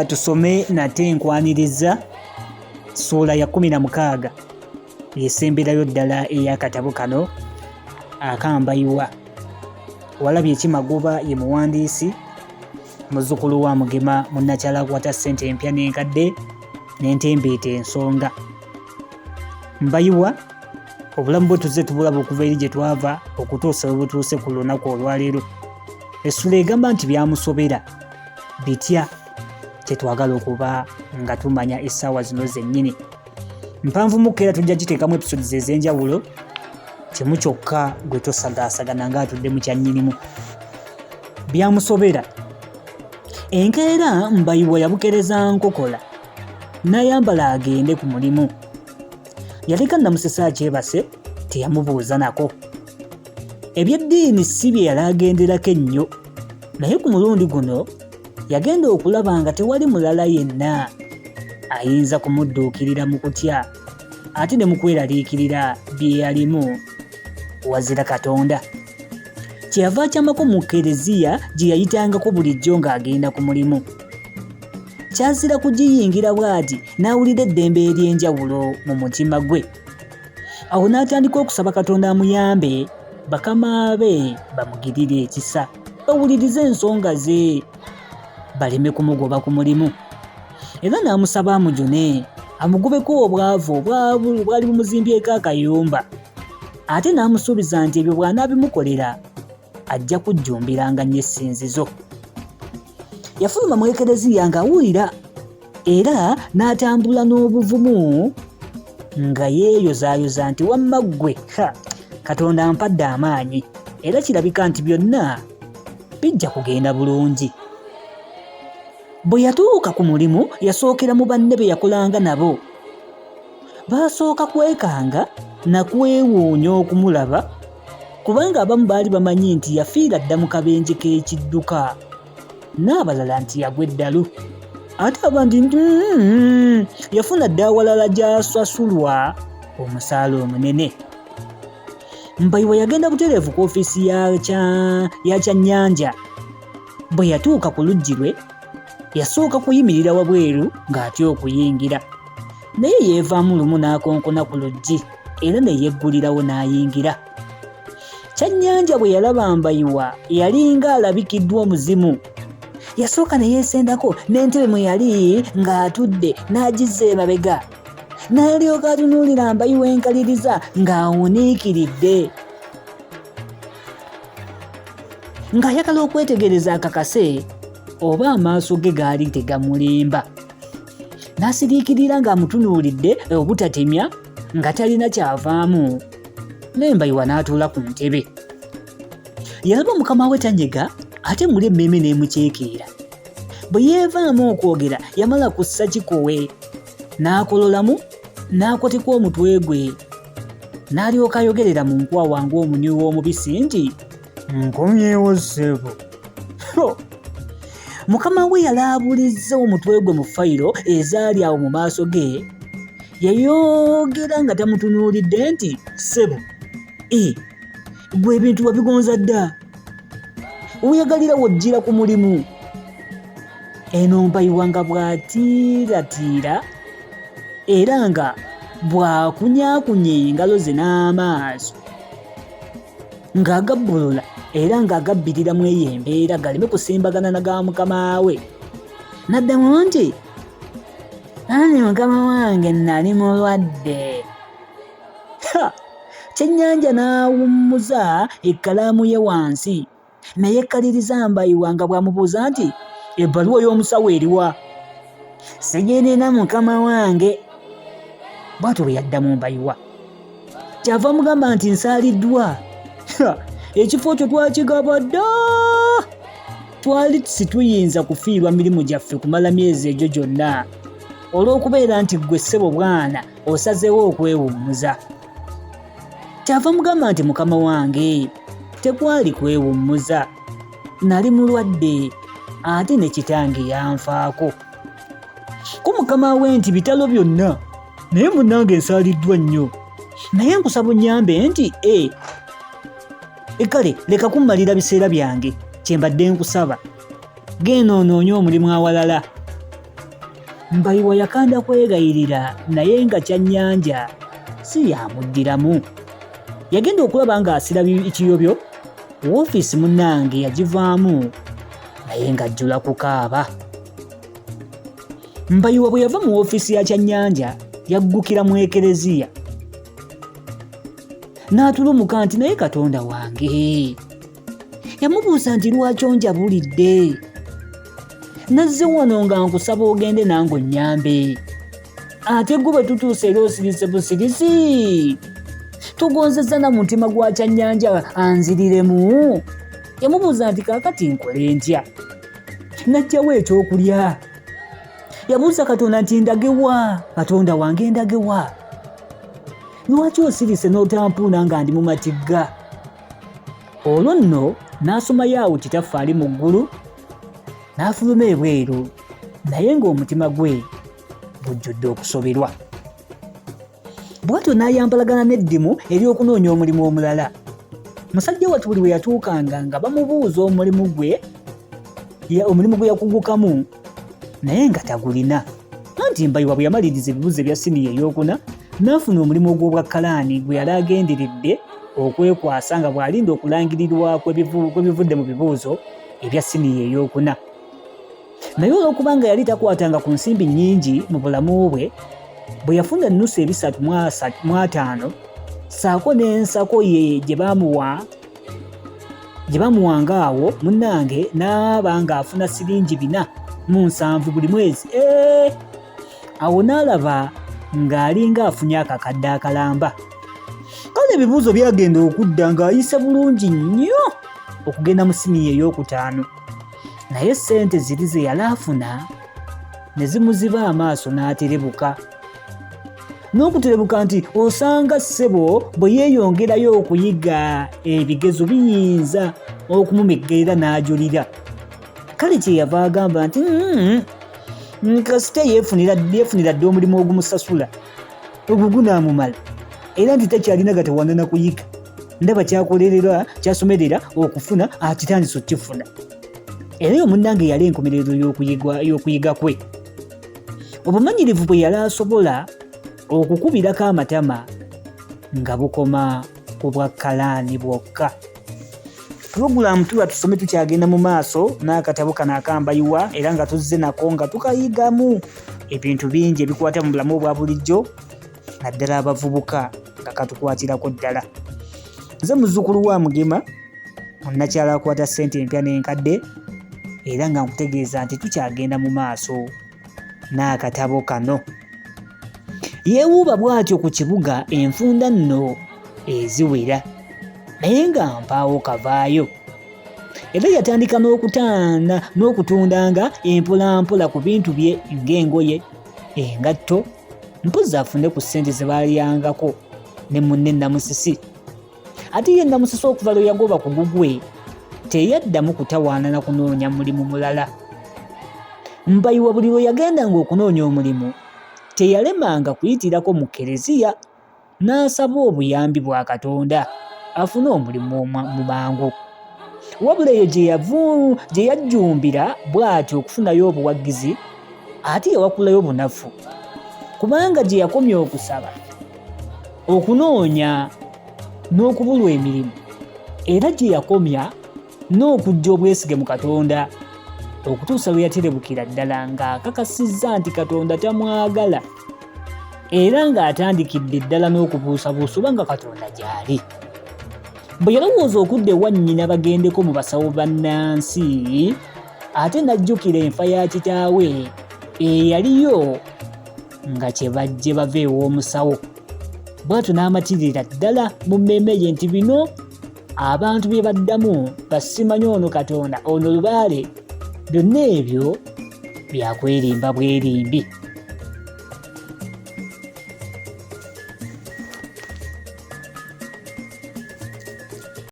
Reka tusome nate enkwaniriza ssuula ya 16 yesemberayo ddala ey'akatabo kano akambayiwa. Walabye Kimagoba ye muwandiisi, muzzukulu wa Mugema munnakyala kwata ssente empya n'enkadde n'entembeeta ensonga. Mbayiwa obulamu bwe tuzze tubulaba okuva eri gye twava okutuusa we butuuse ku lunaku olwaleero. Essula egamba nti byamusobera bitya kyetwagala okuba nga tumanya essaawa zino zennyini. Mpanvu mukka era tujja giteekamu episodes ez'enjawulo, kimu kyokka gwe tosagaasagana ng'atudde mu kyannyinimu. Byamusobera. Enkeera Mbayiwa yabukereza nkokola n'ayambala agende ku mulimu. Yaleka Namusesa akyebase, teyamubuuza nako. Ebyeddiini si bye yali agenderako ennyo, naye ku mulundi guno yagenda okulaba nga tewali mulala yenna ayinza kumudduukirira mu kutya ate ne mu kweraliikirira bye yalimu wazira Katonda. Kyeyava akyamako mu kereziya gye yayitangako bulijjo ng'agenda ku mulimu. Kyazira kugiyingira bw'ati n'awulira eddembe ery'enjawulo mu mutima gwe. Awo n'atandika okusaba Katonda amuyambe bakama be bamugirire ekisa, bawulirize ensonga ze, baleme kumugoba ku mulimu. Era n'amusaba amujune amugobeko obwavu obwali bumuzimbyeko akayumba, ate n'amusuubiza nti ebyo bw'anaabimukolera ajja kujjumbiranga nnyo essinzizo. Yafuluma mu ekereziya ng'awulira era n'atambula n'obuvumu nga yeeyozaayoza nti wamma ggwe Katonda ampadde amaanyi era kirabika nti byonna bijja kugenda bulungi. Bwe yatuuka ku mulimu yasookera mu banne be yakolanga nabo. Baasooka kwekanga na kwewuunya okumulaba kubanga abamu baali bamanyi nti yafiira dda mu kabenje k'ekidduka, n'abalala nti yagwa eddalu, ate abandi nti yafuna dda awalala gy'asasulwa omusaala omunene. Mbayiwa yagenda butereevu ku ofiisi ya Kyannyanja. Bwe yatuuka ku luggi lwe yasooka kuyimirira wabweru ng'atya okuyingira, naye yeevaamu lumu n'akonkona ku luggi era ne yeggulirawo n'ayingira. Kyannyanja bwe yalaba Mbayiwa yalinga alabikiddwa omuzimu. Yasooka ne yeesendako n'entebe mwe yali ng'atudde n'agizza emabega, n'alyoka atunuulira Mbayiwa enkaliriza ng'awuniikiridde, ng'ayagala okwetegereza akakase oba amaaso ge gaali tegamulimba. N'asiriikirira ng'amutunuulidde obutatemya nga talina kyavaamu. Mbayiwa n'atuula ku ntebe. Yalaba mukama we tanyega ate muli emmeeme n'emukyekeera. Bwe yeevaamu okwogera yamala kussa kikowe n'akololamu n'akotekwa omutwe gwe, n'alyoka ayogerera mu nkwawa ng'omunywi w'omubisi nti nkomyewo ssebo. Mukama we yalaabulizza omutwe gwe mu fayiro ezaali awo mu maaso ge, yayogera nga tamutunuulidde nti ssebo, gwe ebintu wabigonza dda, weyagalira wojjira ku mulimu. Eno Mbayiwa nga bw'atiiratiira era nga bw'akunyaakunya engalo ze n'amaaso ng'agabbulula era ng'agabbirira mu eyo embeera galeme kusimbagana na ga mukama we. N'addamu nti ani mukama wange nali mulwadde. Kyennyanja n'awummuza ekkalaamu ye wansi naye ekkaliriza Mbayiwa nga bw'amubuuza nti ebbaluwa y'omusawo eriwa? Sigenena mukama wange. Bw'atyo bwe yaddamu Mbayiwa. Kyava mugamba nti nsaaliddwa. Ekifo kyo twakigaba dda. Twali situyinza kufiirwa mirimu gyaffe kumala myezi egyo gyonna olw'okubeera nti ggwe ssebo bwana osazeewo okwewummuza. Kyava mugamba nti mukama wange tekwali kwewummuza, nali mulwadde ate ne kitange yanfaako. Ko mukama we nti bitalo byonna naye munnange nsaaliddwa nnyo, naye nkusaba onnyambe nti kale leka kummalira biseera byange, kyembadde nkusaba genda onoonye omulimu awalala. Mbayiwa yakanda kwegayirira naye nga Kyannyanja si yamuddiramu. Yagenda okulaba ng'asira ekiyobyo, woofiisi munnange yagivaamu naye ng'ajjula kukaaba. Mbayiwa bwe yava mu woofiisi ya Kyannyanja yaggukira mu ekereziya. N'atulumuka nti naye Katonda wange. Yamubuuza nti lwaki onjabulidde? Nazze wano nga nkusaba ogende nange onnyambe. Ate gwe bwe tutuuse era osirise busirisi? Tugonzezza na mutima gwa Kyannyanja anziriremu. Yamubuuza nti kaakati nkole ntya? Najjawo ekyokulya. Yabuuza Katonda nti ndagewa? Katonda wange ndagewa? Lwaki osirise n'otampuuna nga ndi mu matigga? Olwo nno n'asomayo awo kitaffe mu ggulu, n'afuluma ebweru, naye ng'omutima gwe gujjudde okusoberwa. Bw'atyo n'ayambalagana n'eddimu ery'okunoonya omulimu omulala. Musajja wattu buli we yatuukanga nga bamubuuza omulimu gwe yakugukamu, naye nga tagulina. Anti Mbayiwa bwe yamaliriza ebibuuzo ebya siniya ey'okuna, n'afuna omulimu ogw'obwakkalaani gwe yali agenderedde okwekwasa nga bw'alinda okulangirirwa kw'ebivudde mu bibuuzo ebya siniya ey'okuna. Naye olw'okubanga yali takwatanga ku nsimbi nnyingi mu bulamu bwe, bwe yafuna ennusu 3.5 ssaako n'ensako ye gye bamuwanga awo, munnange n'aba ng'afuna siringi 4.7 buli mwezi. Awo n'alaba ng'alinga afunye akakadde akalamba. Kale ebibuuzo byagenda okudda ng'ayise bulungi nnyo okugenda mu siniya ey'okutaano. Naye ssente ziri ze yali afuna ne zimuziba amaaso n'aterebuka. N'okuterebuka nti osanga ssebo bwe yeeyongerayo okuyiga ebigezo biyinza okumumeggerera n'ajulira. Kale kyeyava agamba nti kasita yeefunira dde omulimu ogumusasula ogwo gunaamumala, era nti takyalina gatawanana kuyiga. Ndaba kyasomerera okufuna akitandise okukifuna. Era eyo munnange yali enkomerero y'okuyiga kwe. Obumanyirivu bwe yali asobola okukubirako amatama nga bukoma ku bwakkalaani bwokka. Pulogulaamu tuba tusome tukyagenda mu maaso n'akatabo kano aka Mbayiwa, era nga tuzze nako nga tukayigamu ebintu bingi ebikwata mu bulamu obwa bulijjo, naddala abavubuka nga katukwatirako ddala. Nze muzzukulu wa Mugema, munnakyala akwata ssente empya n'enkadde, era nga nkutegeeza nti tukyagenda mu maaso n'akatabo kano. Yeewuuba bw'atyo ku kibuga enfunda nno eziwera, naye nga mpaawo kavaayo. Era yatandika n'okutundanga empolampola ku bintu bye ng'engoye, engatto, mpozi afune ku ssente ze baalyangako ne munne Namusisi. Ate ye Namusisi okuva lwe yagoba ku gugwe teyaddamu kutawaana na kunoonya mulimu mulala. Mbayiwa buli lwe yagendanga okunoonya omulimu teyalemanga kuyitirako mu kereziya n'asaba obuyambi bwa Katonda afune omulimu mu mangu. Wabula eyo gye yajjumbira bw'atyo okufunayo obuwagizi, ate yawakulayo bunafu, kubanga gye yakomya okusaba, okunoonya n'okubulwa emirimu, era gye yakomya n'okujja obwesige mu Katonda, okutuusa lwe yaterebukira ddala ng'akakasizza nti Katonda tamwagala, era ng'atandikidde ddala n'okubuusabuusa oba nga Katonda gy'ali. Bwe yalowooza okudda ewa nnyina bagendeko mu basawo bannansi, ate n'ajjukira enfa ya kitaawe eyaliyo nga kye bajje bava ew'omusawo. Bw'atyo n'amatirira ddala mu mmeeme ye nti bino abantu bye baddamu basimanyi ono Katonda ono lubaale, byonna ebyo byakwerimba bwerimbi.